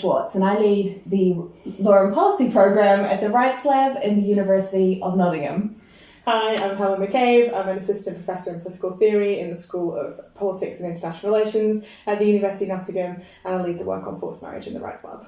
Schwarz, and I lead the Law and Policy program at the Rights Lab in the University of Nottingham. Hi, I'm Helen McCabe. I'm an assistant professor in political theory in the School of Politics and International Relations at the University of Nottingham, and I lead the work on forced marriage in the Rights Lab.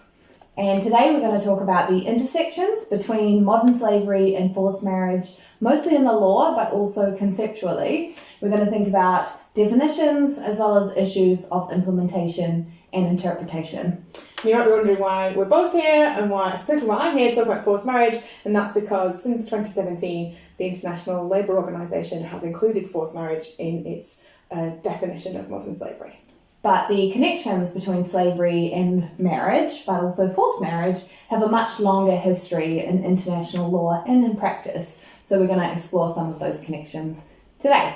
And today we're going to talk about the intersections between modern slavery and forced marriage, mostly in the law, but also conceptually. We're going to think about definitions as well as issues of implementation and interpretation. You might be wondering why we're both here and why I'm here to talk about forced marriage, and that's because since 2017 the International Labour Organization has included forced marriage in its definition of modern slavery. But the connections between slavery and marriage, but also forced marriage, have a much longer history in international law and in practice. So we're going to explore some of those connections today.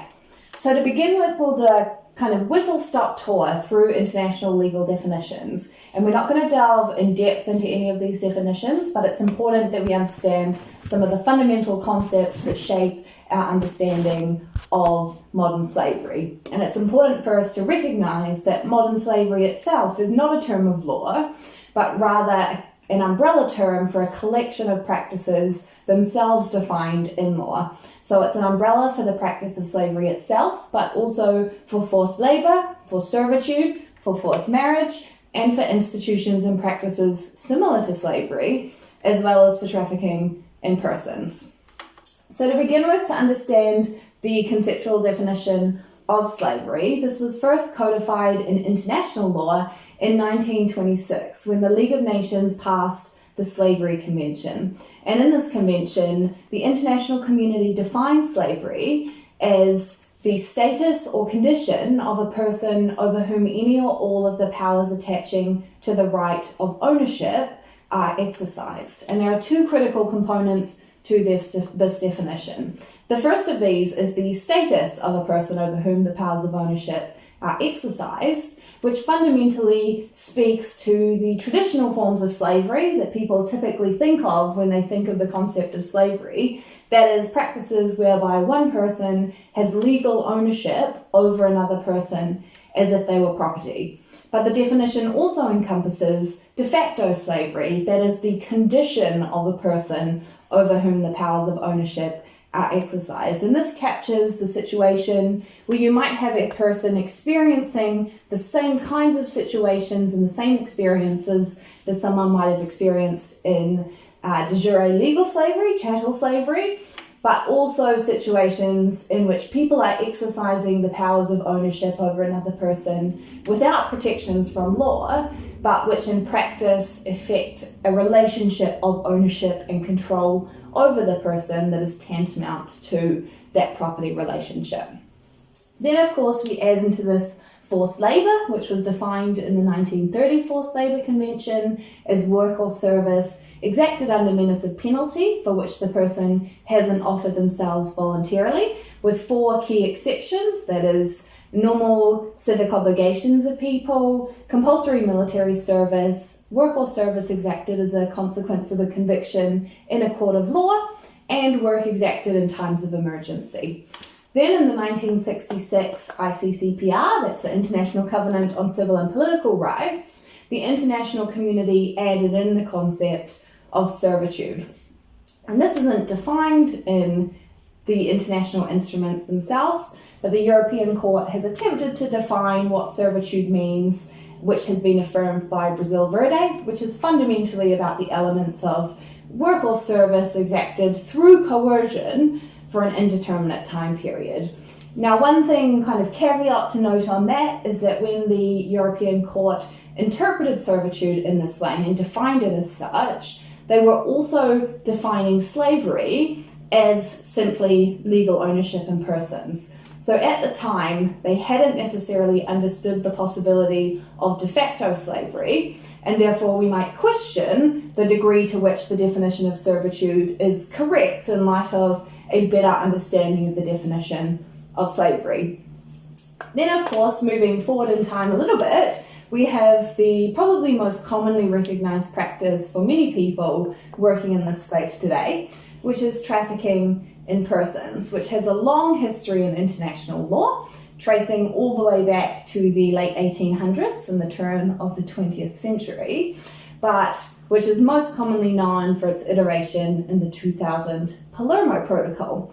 So to begin with, we'll do a kind of whistle-stop tour through international legal definitions. And we're not going to delve in depth into any of these definitions, but it's important that we understand some of the fundamental concepts that shape our understanding of modern slavery. And it's important for us to recognize that modern slavery itself is not a term of law, but rather an umbrella term for a collection of practices themselves defined in law. So it's an umbrella for the practice of slavery itself, but also for forced labor, for servitude, for forced marriage, and for institutions and practices similar to slavery, as well as for trafficking in persons. So to begin with, to understand the conceptual definition of slavery, this was first codified in international law in 1926, when the League of Nations passed the Slavery Convention. And in this convention, the international community defined slavery as the status or condition of a person over whom any or all of the powers attaching to the right of ownership are exercised. And there are two critical components to this definition. The first of these is the status of a person over whom the powers of ownership are exercised, which fundamentally speaks to the traditional forms of slavery that people typically think of when they think of the concept of slavery. That is, practices whereby one person has legal ownership over another person as if they were property. But the definition also encompasses de facto slavery, that is, the condition of a person over whom the powers of ownership are exercised. And this captures the situation where you might have a person experiencing the same kinds of situations and the same experiences that someone might have experienced in de jure legal slavery, chattel slavery, but also situations in which people are exercising the powers of ownership over another person without protections from law, but which in practice affect a relationship of ownership and control over the person that is tantamount to that property relationship. Then, of course, we add into this forced labour, which was defined in the 1930 Forced Labour Convention as work or service exacted under menace of penalty for which the person hasn't offered themselves voluntarily, with four key exceptions, that is, normal civic obligations of people, compulsory military service, work or service exacted as a consequence of a conviction in a court of law, and work exacted in times of emergency. Then in the 1966 ICCPR, that's the International Covenant on Civil and Political Rights, the international community added in the concept of servitude. And this isn't defined in the international instruments themselves, but the European Court has attempted to define what servitude means, which has been affirmed by Brazil Verde, which is fundamentally about the elements of work or service exacted through coercion for an indeterminate time period. Now, one thing kind of caveat to note on that is that when the European Court interpreted servitude in this way and defined it as such, they were also defining slavery as simply legal ownership in persons. So at the time, they hadn't necessarily understood the possibility of de facto slavery, and therefore we might question the degree to which the definition of servitude is correct in light of a better understanding of the definition of slavery. Then, of course, moving forward in time a little bit, we have the probably most commonly recognized practice for many people working in this space today, which is trafficking in persons, which has a long history in international law, tracing all the way back to the late 1800s and the turn of the 20th century. but which is most commonly known for its iteration in the 2000 Palermo Protocol.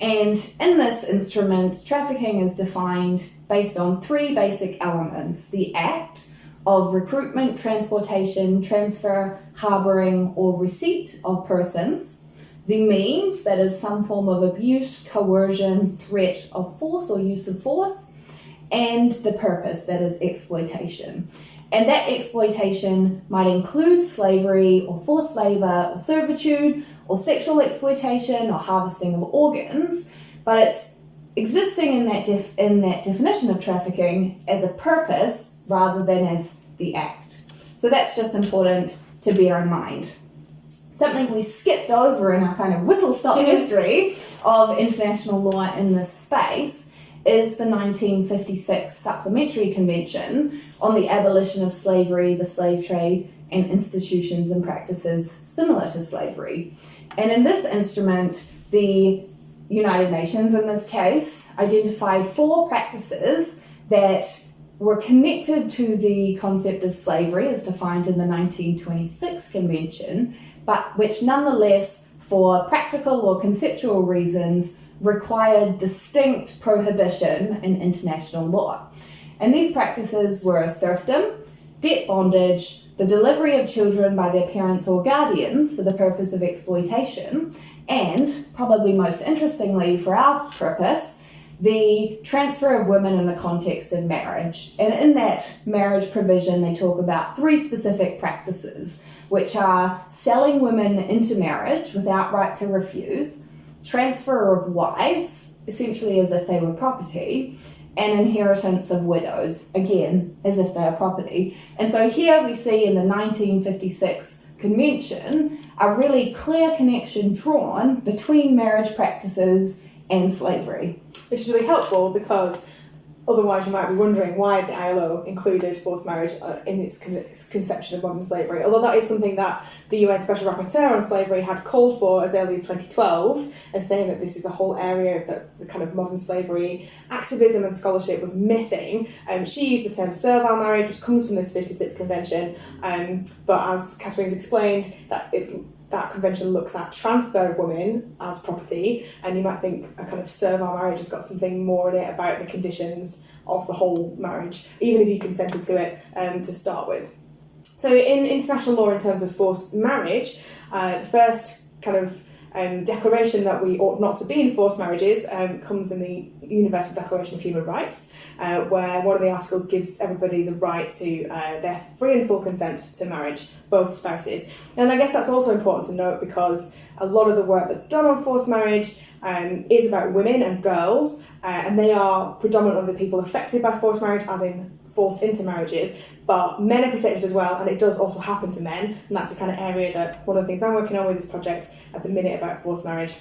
And in this instrument, trafficking is defined based on three basic elements: the act of recruitment, transportation, transfer, harbouring, or receipt of persons; the means, that is some form of abuse, coercion, threat of force or use of force; and the purpose, that is exploitation. And that exploitation might include slavery or forced labour or servitude or sexual exploitation or harvesting of organs, but it's existing in that definition of trafficking as a purpose rather than as the act. So that's just important to bear in mind. Something we skipped over in our kind of whistle-stop history of international law in this space is the 1956 Supplementary Convention on the Abolition of Slavery, the Slave Trade, and institutions and practices similar to slavery. And in this instrument, the United Nations, in this case, identified 4 practices that were connected to the concept of slavery as defined in the 1926 Convention, but which nonetheless, for practical or conceptual reasons, required distinct prohibition in international law. And these practices were serfdom, debt bondage, the delivery of children by their parents or guardians for the purpose of exploitation, and, probably most interestingly for our purpose, the transfer of women in the context of marriage. And in that marriage provision, they talk about 3 specific practices, which are selling women into marriage without right to refuse, transfer of wives, essentially as if they were property, and inheritance of widows, again, as if they are property. And so here we see in the 1956 Convention a really clear connection drawn between marriage practices and slavery. Which is really helpful because otherwise you might be wondering why the ILO included forced marriage in its conception of modern slavery, although that is something that the UN Special Rapporteur on Slavery had called for as early as 2012, and saying that this is a whole area that the kind of modern slavery activism and scholarship was missing. She used the term servile marriage, which comes from this 56 convention, but as Katarina's explained, that convention looks at transfer of women as property, and you might think a kind of servile marriage has got something more in it about the conditions of the whole marriage, even if you consented to it to start with. So in international law, in terms of forced marriage, the first kind of declaration that we ought not to be in forced marriages comes in the Universal Declaration of Human Rights, where one of the articles gives everybody the right to their free and full consent to marriage, both spouses. And I guess that's also important to note because a lot of the work that's done on forced marriage is about women and girls, and they are predominantly the people affected by forced marriage, as in forced into marriages, but men are protected as well, and it does also happen to men, and that's the kind of area that one of the things I'm working on with this project at the minute about forced marriage.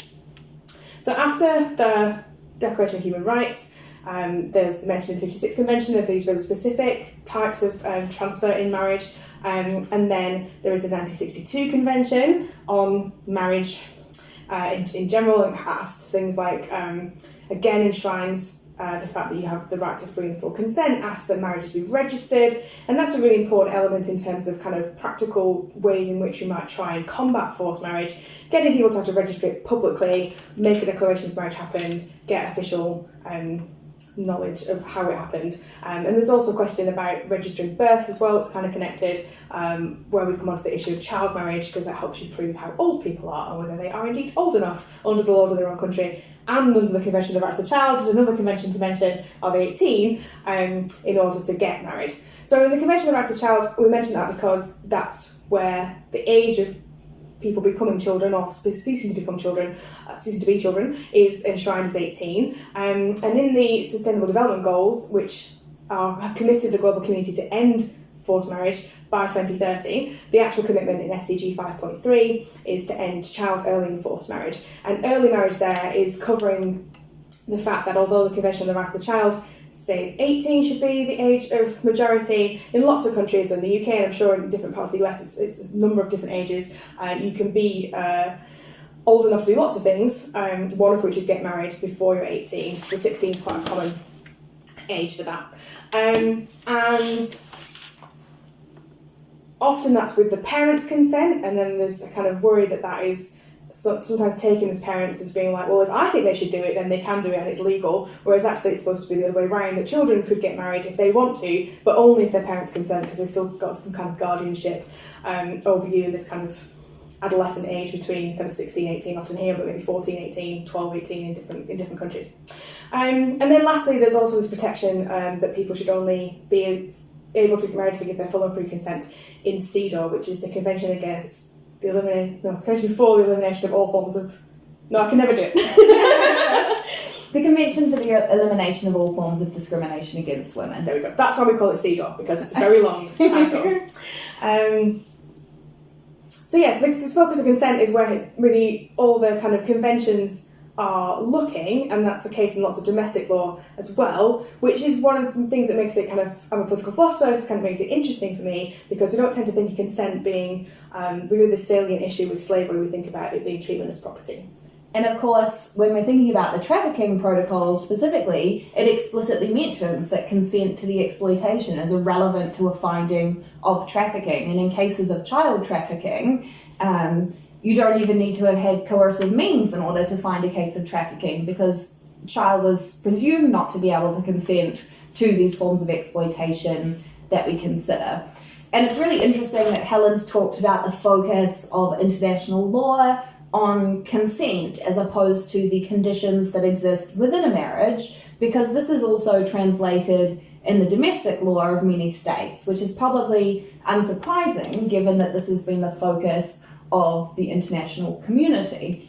So after the Declaration of Human Rights, there's the mention in the 56 Convention of these really specific types of transfer in marriage, and then there is the 1962 Convention on marriage in general, and asks things like, again enshrines the fact that you have the right to free and full consent, asks that marriages be registered, and that's a really important element in terms of kind of practical ways in which we might try and combat forced marriage, getting people to have to register it publicly, make a declaration this marriage happened, get official knowledge of how it happened. And there's also a question about registering births as well, it's kind of connected, where we come on to the issue of child marriage, because that helps you prove how old people are and whether they are indeed old enough under the laws of their own country. And under the Convention of the Rights of the Child, there's another convention to mention, are they 18, in order to get married. So in the Convention of the Rights of the Child, we mention that because that's where the age of people becoming children or ceasing to become children, ceasing to be children, is enshrined as 18. And in the Sustainable Development Goals, which have committed the global community to end forced marriage by 2030, the actual commitment in SDG 5.3 is to end child, early and forced marriage. And early marriage there is covering the fact that although the Convention on the Rights of the Child states 18 should be the age of majority, in lots of countries, so in the UK and I'm sure in different parts of the US it's a number of different ages, you can be old enough to do lots of things, one of which is get married before you're 18, so 16 is quite a common age for that. And often that's with the parents' consent, and then there's a kind of worry that is sometimes taken as parents as being like, well, if I think they should do it, then they can do it and it's legal, whereas actually it's supposed to be the other way around, that children could get married if they want to, but only if their parents consent, because they've still got some kind of guardianship over you in this kind of adolescent age between kind of 16, 18, often here, but maybe 14, 18, 12, 18 in different countries. And then lastly, there's also this protection that people should only be able to get married if they give their full and free consent in CEDAW, which is the Convention Against Convention for the Elimination of All Forms of... No, I can never do it. The Convention for the Elimination of All Forms of Discrimination Against Women. There we go. That's why we call it CEDAW, because it's a very long title. So this focus of consent is where it's really all the kind of conventions are looking, and that's the case in lots of domestic law as well, which is one of the things that makes it kind of, I'm a political philosopher, so it kind of makes it interesting for me, because we don't tend to think of consent being really the salient issue with slavery. We think about it being treatment as property. And of course, when we're thinking about the Trafficking Protocol specifically, it explicitly mentions that consent to the exploitation is irrelevant to a finding of trafficking. And in cases of child trafficking, you don't even need to have had coercive means in order to find a case of trafficking, because the child is presumed not to be able to consent to these forms of exploitation that we consider. And it's really interesting that Helen's talked about the focus of international law on consent as opposed to the conditions that exist within a marriage, because this is also translated in the domestic law of many states, which is probably unsurprising given that this has been the focus of the international community.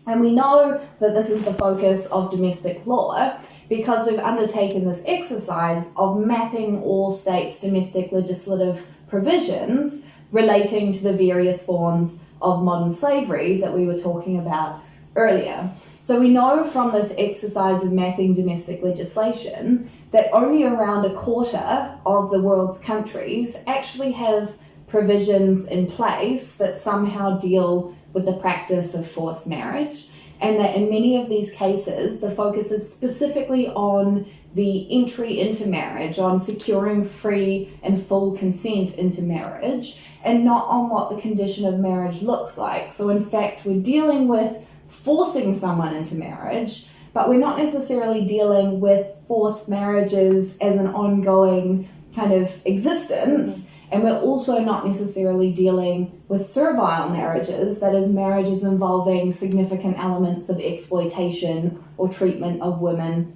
And we know that this is the focus of domestic law because we've undertaken this exercise of mapping all states' domestic legislative provisions relating to the various forms of modern slavery that we were talking about earlier. So we know from this exercise of mapping domestic legislation that only around a quarter of the world's countries actually have provisions in place that somehow deal with the practice of forced marriage, and that in many of these cases the focus is specifically on the entry into marriage, on securing free and full consent into marriage, and not on what the condition of marriage looks like. So in fact, we're dealing with forcing someone into marriage, but we're not necessarily dealing with forced marriages as an ongoing kind of existence. And we're also not necessarily dealing with servile marriages, that is, marriages involving significant elements of exploitation or treatment of women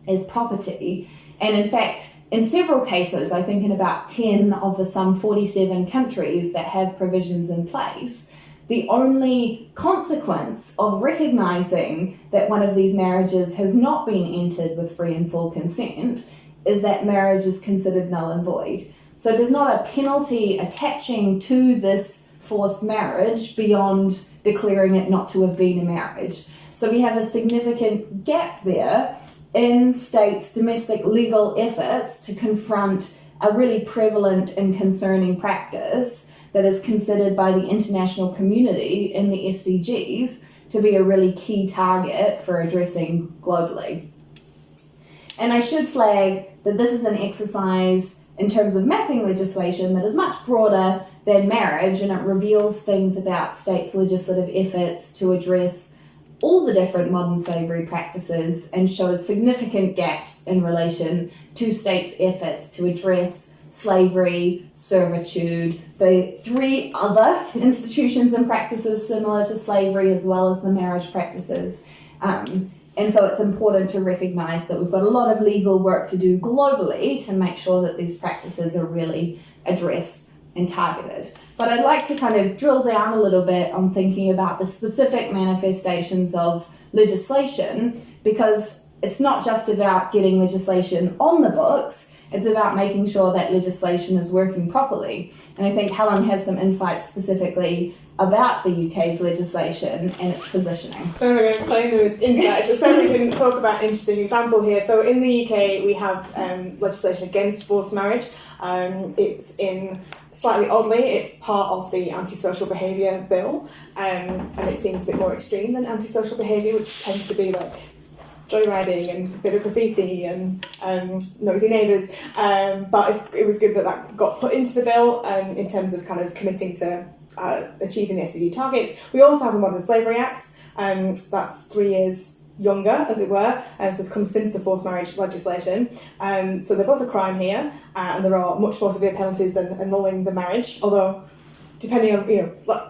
as property. And in fact, in several cases, I think in about 10 of the some 47 countries that have provisions in place, the only consequence of recognizing that one of these marriages has not been entered with free and full consent is that marriage is considered null and void. So there's not a penalty attaching to this forced marriage beyond declaring it not to have been a marriage. So we have a significant gap there in states' domestic legal efforts to confront a really prevalent and concerning practice that is considered by the international community in the SDGs to be a really key target for addressing globally. And I should flag that this is an exercise in terms of mapping legislation that is much broader than marriage, and it reveals things about states' legislative efforts to address all the different modern slavery practices and shows significant gaps in relation to states' efforts to address slavery, servitude, the three other institutions and practices similar to slavery, as well as the marriage practices. And so it's important to recognise that we've got a lot of legal work to do globally to make sure that these practices are really addressed and targeted. But I'd like to kind of drill down a little bit on thinking about the specific manifestations of legislation, because it's not just about getting legislation on the books, it's about making sure that legislation is working properly. And I think Helen has some insights specifically about the UK's legislation and its positioning. I don't know if I'm going to claim them as insights, but certainly can talk about an interesting example here. So in the UK, we have legislation against forced marriage. It's in, slightly oddly, it's part of the antisocial behaviour bill, and it seems a bit more extreme than antisocial behaviour, which tends to be like joyriding and a bit of graffiti and noisy neighbours. But it was good that got put into the bill in terms of kind of committing to achieving the SDG targets. We also have a Modern Slavery Act. That's 3 years younger, as it were, so it's come since the forced marriage legislation. So they're both a crime here, and there are much more severe penalties than annulling the marriage, although depending on,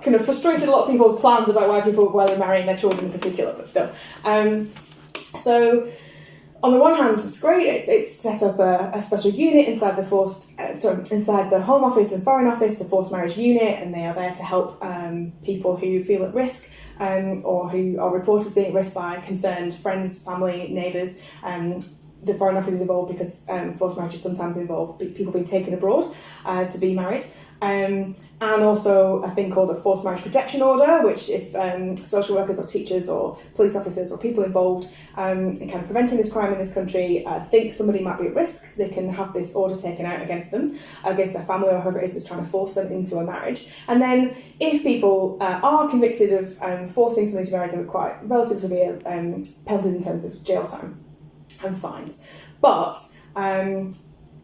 kind of frustrated a lot of people's plans about why they're marrying their children in particular, but still. So on the one hand, it's great. It's set up a special unit inside inside the Home Office and Foreign Office, the Forced Marriage Unit, and they are there to help people who feel at risk or who are reported as being at risk by concerned friends, family, neighbours. The Foreign Office is involved because forced marriages sometimes involve people being taken abroad to be married. And also a thing called a forced marriage protection order, which if social workers or teachers or police officers or people involved in kind of preventing this crime in this country think somebody might be at risk, they can have this order taken out against them, against their family or whoever it is that's trying to force them into a marriage. And then if people are convicted of forcing somebody to marry, there are quite relatively severe penalties in terms of jail time and fines. But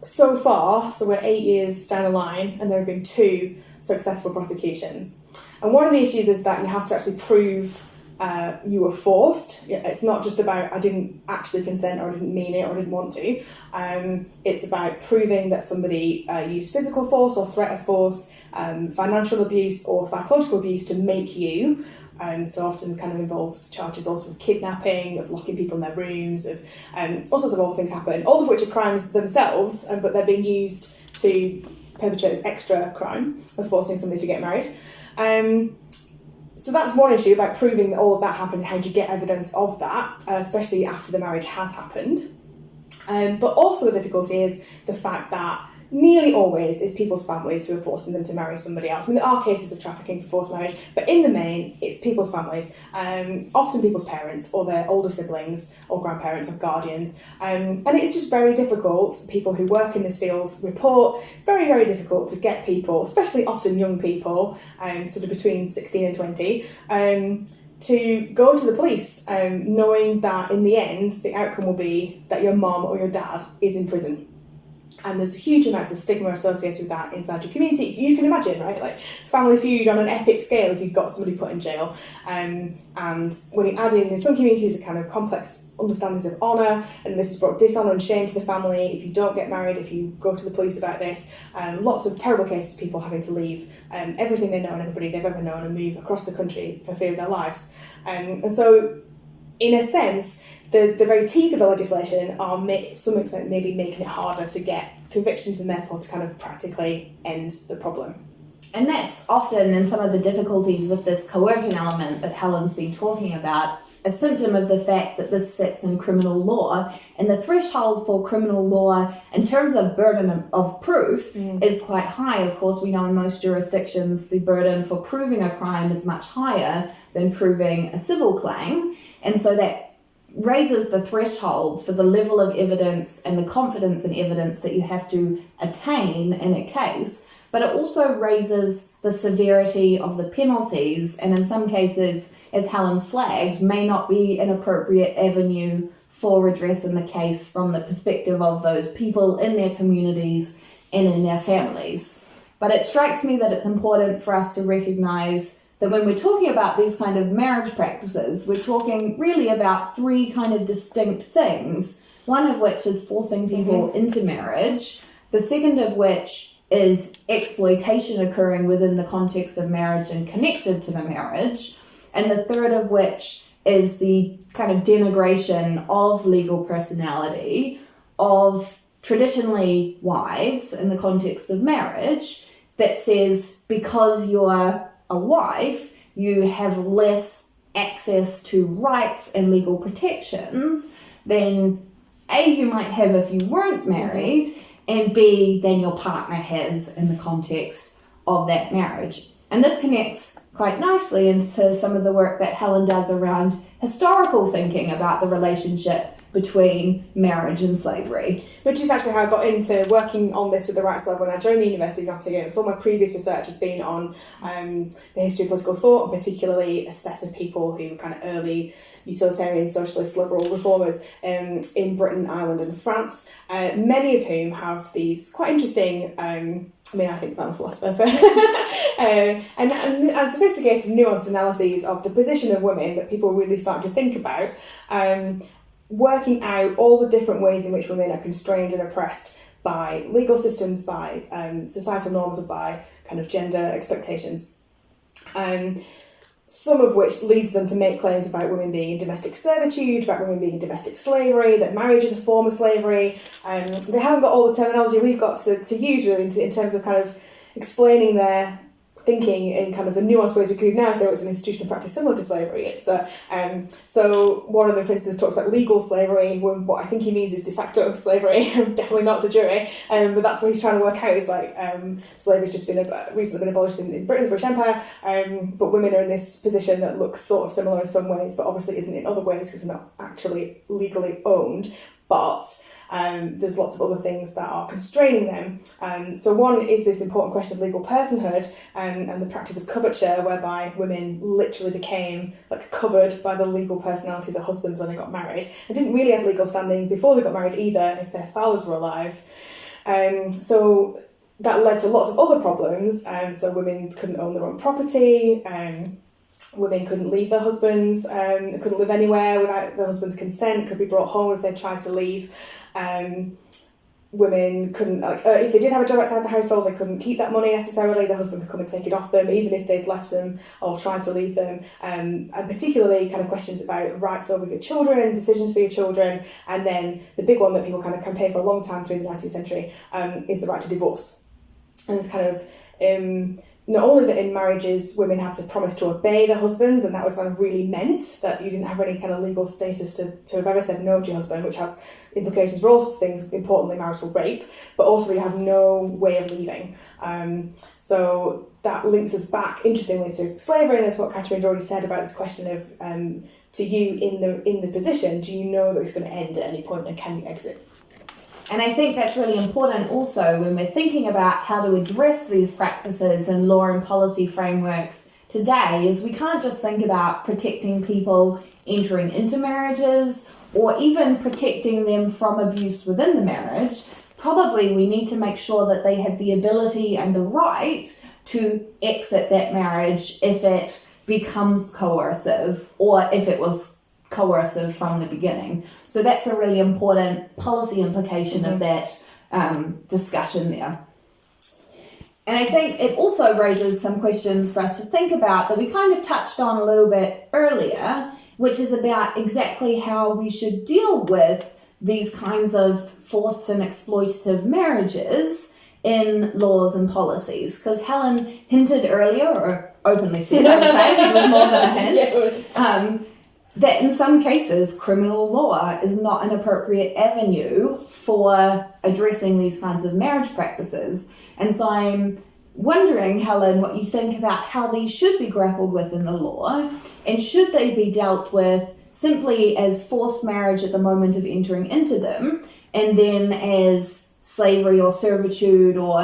so far, so we're 8 years down the line, and there have been 2 successful prosecutions. And one of the issues is that you have to actually prove you were forced. It's not just about I didn't actually consent or I didn't mean it or I didn't want to. It's about proving that somebody used physical force or threat of force, financial abuse or psychological abuse to make you. So often kind of involves charges also of kidnapping, of locking people in their rooms, of all sorts of awful things happen, all of which are crimes themselves, but they're being used to perpetrate this extra crime of forcing somebody to get married. So that's one issue about proving that all of that happened. How do you get evidence of that, especially after the marriage has happened? But also the difficulty is the fact that nearly always it's people's families who are forcing them to marry somebody else. I mean, there are cases of trafficking for forced marriage, but in the main, it's people's families, often people's parents or their older siblings or grandparents or guardians. And it's just very difficult. People who work in this field report very, very difficult to get people, especially often young people, sort of between 16 and 20, to go to the police, knowing that in the end, the outcome will be that your mum or your dad is in prison. And there's huge amounts of stigma associated with that inside your community. You can imagine, right? Like Family Feud on an epic scale if you've got somebody put in jail. And when you add in some communities, a kind of complex understandings of honour, and this has brought dishonour and shame to the family if you don't get married, if you go to the police about this. Lots of terrible cases of people having to leave everything they know and everybody they've ever known and move across the country for fear of their lives. And so, in a sense, the very teeth of the legislation are, to some extent, maybe making it harder to get convictions and therefore to kind of practically end the problem. And that's often in some of the difficulties with this coercion element that Helen's been talking about, a symptom of the fact that this sits in criminal law, and the threshold for criminal law in terms of burden of proof is quite high. Of course, we know in most jurisdictions the burden for proving a crime is much higher than proving a civil claim, and so that raises the threshold for the level of evidence and the confidence in evidence that you have to attain in a case, but it also raises the severity of the penalties, and in some cases, as Helen's flagged, may not be an appropriate avenue for redress in the case from the perspective of those people in their communities and in their families. But it strikes me that it's important for us to recognise that when we're talking about these kind of marriage practices, we're talking really about 3 kind of distinct things, one of which is forcing people into marriage, the second of which is exploitation occurring within the context of marriage and connected to the marriage, and the third of which is the kind of denigration of legal personality of traditionally wives in the context of marriage that says because you're a wife, you have less access to rights and legal protections than A, you might have if you weren't married, and B, than your partner has in the context of that marriage. And this connects quite nicely into some of the work that Helen does around historical thinking about the relationship between marriage and slavery. Which is actually how I got into working on this with the Rights Lab when I joined the University of Nottingham. So all my previous research has been on the history of political thought, and particularly a set of people who were kind of early utilitarian, socialist, liberal reformers in Britain, Ireland and France, many of whom have these quite interesting, I think I'm a philosopher, and sophisticated, nuanced analyses of the position of women that people really start to think about, working out all the different ways in which women are constrained and oppressed by legal systems, by societal norms, and by kind of gender expectations. Some of which leads them to make claims about women being in domestic servitude, about women being in domestic slavery, that marriage is a form of slavery. They haven't got all the terminology we've got to use really in terms of kind of explaining their thinking in kind of the nuanced ways we could now say it's an institutional practice similar to slavery. It's so one of them, for instance, talks about legal slavery, when what I think he means is de facto slavery, definitely not de jure, but that's what he's trying to work out, is like slavery's just recently been abolished in Britain, the British Empire, but women are in this position that looks sort of similar in some ways, but obviously isn't in other ways because they're not actually legally owned, but there's lots of other things that are constraining them. So one is this important question of legal personhood and the practice of coverture, whereby women literally became like covered by the legal personality of their husbands when they got married, and didn't really have legal standing before they got married either if their fathers were alive. So that led to lots of other problems. So women couldn't own their own property. Women couldn't leave their husbands, they couldn't live anywhere without their husband's consent, could be brought home if they tried to leave. Women couldn't, if they did have a job outside the household, they couldn't keep that money necessarily. The husband could come and take it off them, even if they'd left them or tried to leave them. And particularly kind of questions about rights over your children, decisions for your children. And then the big one that people kind of campaign for a long time through the 19th century is the right to divorce. And it's kind of... not only that in marriages women had to promise to obey their husbands, and that was kind of really meant that you didn't have any kind of legal status to have ever said no to your husband, which has implications for all sorts of things, importantly marital rape, but also you have no way of leaving. So that links us back, interestingly, to slavery, and that's what Katarina already said about this question of, to you in the position, do you know that it's going to end at any point, and can you exit? And I think that's really important also when we're thinking about how to address these practices in law and policy frameworks today, is we can't just think about protecting people entering into marriages or even protecting them from abuse within the marriage. Probably we need to make sure that they have the ability and the right to exit that marriage if it becomes coercive or if it was coercive from the beginning. So that's a really important policy implication of that discussion there. And I think it also raises some questions for us to think about that we kind of touched on a little bit earlier, which is about exactly how we should deal with these kinds of forced and exploitative marriages in laws and policies. Because Helen hinted earlier, or openly said, I would say, it was more than a hint, that in some cases criminal law is not an appropriate avenue for addressing these kinds of marriage practices. And so I'm wondering, Helen, what you think about how these should be grappled with in the law, and should they be dealt with simply as forced marriage at the moment of entering into them, and then as slavery or servitude or,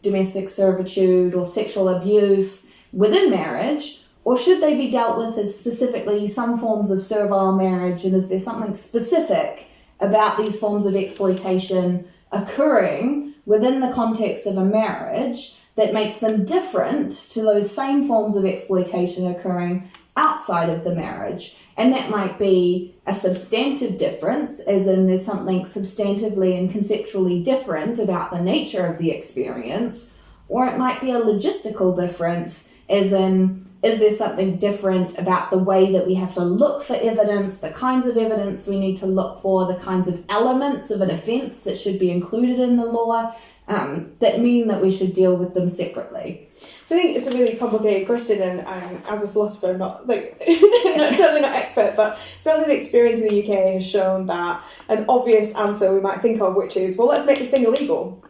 domestic servitude or sexual abuse within marriage? Or should they be dealt with as specifically some forms of servile marriage, and is there something specific about these forms of exploitation occurring within the context of a marriage that makes them different to those same forms of exploitation occurring outside of the marriage? And that might be a substantive difference, as in there's something substantively and conceptually different about the nature of the experience, or it might be a logistical difference, as in, is there something different about the way that we have to look for evidence, the kinds of evidence we need to look for, the kinds of elements of an offence that should be included in the law, that mean that we should deal with them separately? I think it's a really complicated question, and as a philosopher, certainly not expert, but certainly the experience in the UK has shown that an obvious answer we might think of, which is, well, let's make this thing illegal.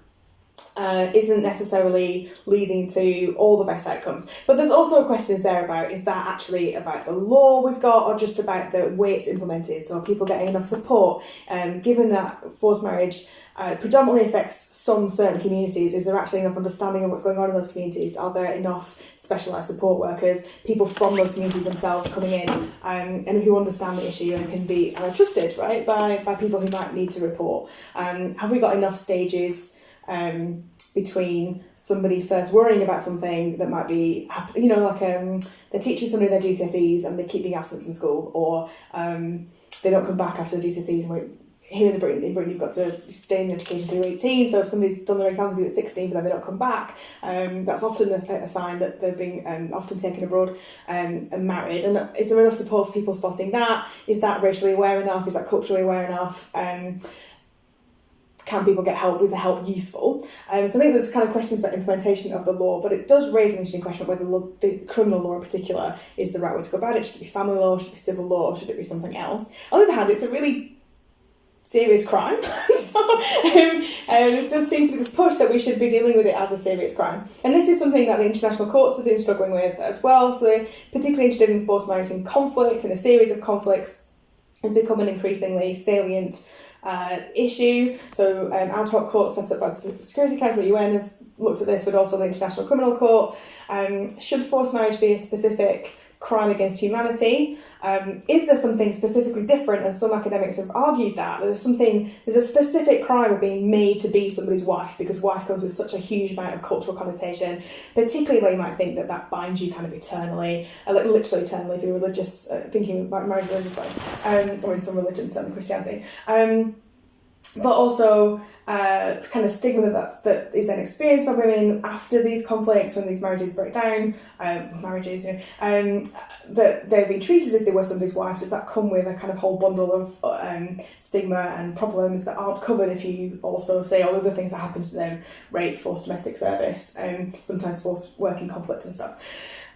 isn't necessarily leading to all the best outcomes. But there's also questions there about, is that actually about the law we've got, or just about the way it's implemented? So are people getting enough support? Given that forced marriage predominantly affects some certain communities, is there actually enough understanding of what's going on in those communities? Are there enough specialised support workers, people from those communities themselves coming in and who understand the issue and can be trusted, right, by people who might need to report? Have we got enough stages between somebody first worrying about something that might be, they're teaching somebody their GCSEs and they keep being absent from school, or they don't come back after the GCSEs. And here in Britain, you've got to stay in education through 18. So if somebody's done their exams with you at 16, but then they don't come back, that's often a sign that they're being often taken abroad and married. And is there enough support for people spotting that? Is that racially aware enough? Is that culturally aware enough? Can people get help? Is the help useful? So I think there's kind of questions about implementation of the law, but it does raise an interesting question about whether the criminal law in particular is the right way to go about it. Should it be family law? Should it be civil law? Should it be something else? On the other hand, it's a really serious crime. So it does seem to be this push that we should be dealing with it as a serious crime. And this is something that the international courts have been struggling with as well. So they're particularly interested in forced marriage in conflict, and a series of conflicts has become an increasingly salient issue. So ad hoc courts set up by the Security Council at the UN have looked at this, but also the International Criminal Court. Should forced marriage be a specific crime against humanity? Is there something specifically different? And some academics have argued that there's a specific crime of being made to be somebody's wife, because wife comes with such a huge amount of cultural connotation, particularly where you might think that binds you kind of eternally, like literally eternally if you're religious, thinking about marriage religiously, or in some religions, certainly Christianity. But also kind of stigma that is then experienced by women after these conflicts, when these marriages break down, that they've been treated as if they were somebody's wife. Does that come with a kind of whole bundle of stigma and problems that aren't covered if you also say all other things that happen to them, rape, forced domestic service, sometimes forced working conflict and stuff.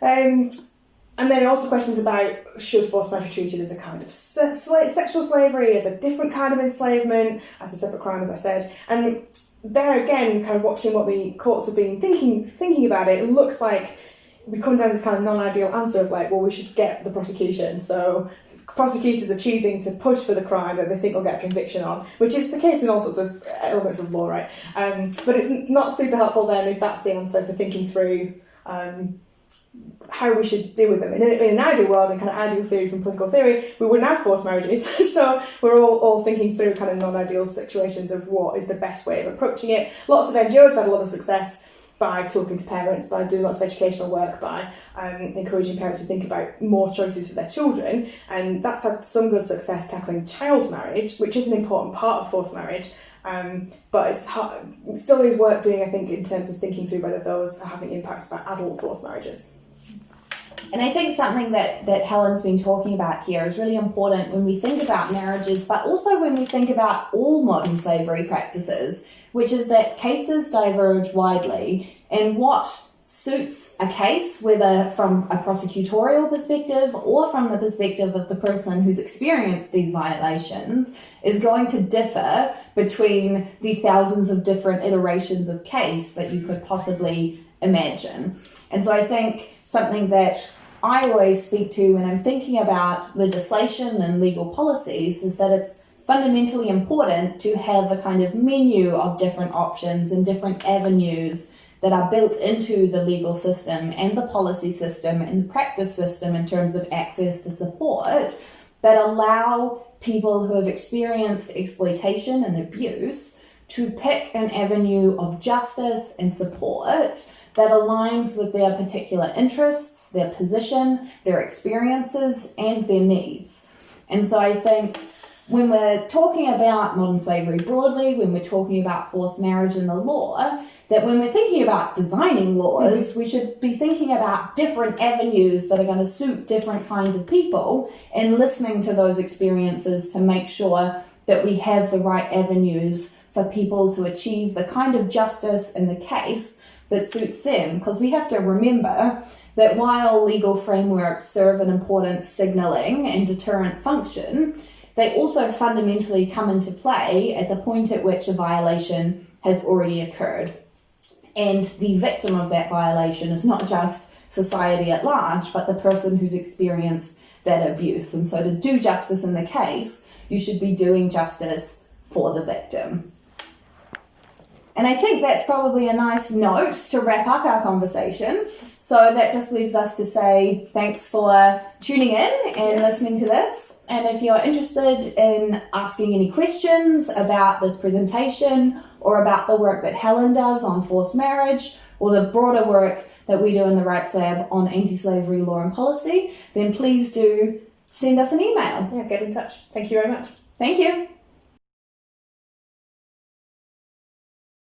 And then also questions about, should forced marriage be treated as a kind of sexual slavery, as a different kind of enslavement, as a separate crime, as I said. And there again, kind of watching what the courts have been thinking about it, it looks like we come down this kind of non-ideal answer of like, well, we should get the prosecution. So prosecutors are choosing to push for the crime that they think will get a conviction on, which is the case in all sorts of elements of law, right? But it's not super helpful then if that's the answer for thinking through how we should deal with them. In an ideal world, and kind of ideal theory from political theory, we wouldn't have forced marriages. So we're all thinking through kind of non-ideal situations of what is the best way of approaching it. Lots of NGOs have had a lot of success by talking to parents, by doing lots of educational work, by encouraging parents to think about more choices for their children. And that's had some good success tackling child marriage, which is an important part of forced marriage. But it's hard, still needs work doing, I think, in terms of thinking through whether those are having impacts about adult forced marriages. And I think something that Helen's been talking about here is really important when we think about marriages, but also when we think about all modern slavery practices, which is that cases diverge widely in what suits a case, whether from a prosecutorial perspective or from the perspective of the person who's experienced these violations, is going to differ between the thousands of different iterations of case that you could possibly imagine. And so I think something that I always speak to when I'm thinking about legislation and legal policies is that it's fundamentally important to have a kind of menu of different options and different avenues that are built into the legal system and the policy system and the practice system in terms of access to support that allow people who have experienced exploitation and abuse to pick an avenue of justice and support that aligns with their particular interests, their position, their experiences, and their needs. And so I think when we're talking about modern slavery broadly, when we're talking about forced marriage in the law, that when we're thinking about designing laws, we should be thinking about different avenues that are going to suit different kinds of people and listening to those experiences to make sure that we have the right avenues for people to achieve the kind of justice in the case that suits them. Because we have to remember that while legal frameworks serve an important signalling and deterrent function, they also fundamentally come into play at the point at which a violation has already occurred. And the victim of that violation is not just society at large, but the person who's experienced that abuse. And so to do justice in the case, you should be doing justice for the victim. And I think that's probably a nice note to wrap up our conversation. So that just leaves us to say thanks for tuning in and listening to this. And if you're interested in asking any questions about this presentation or about the work that Helen does on forced marriage or the broader work that we do in the Rights Lab on anti-slavery law and policy, then please do send us an email. Yeah, get in touch. Thank you very much. Thank you.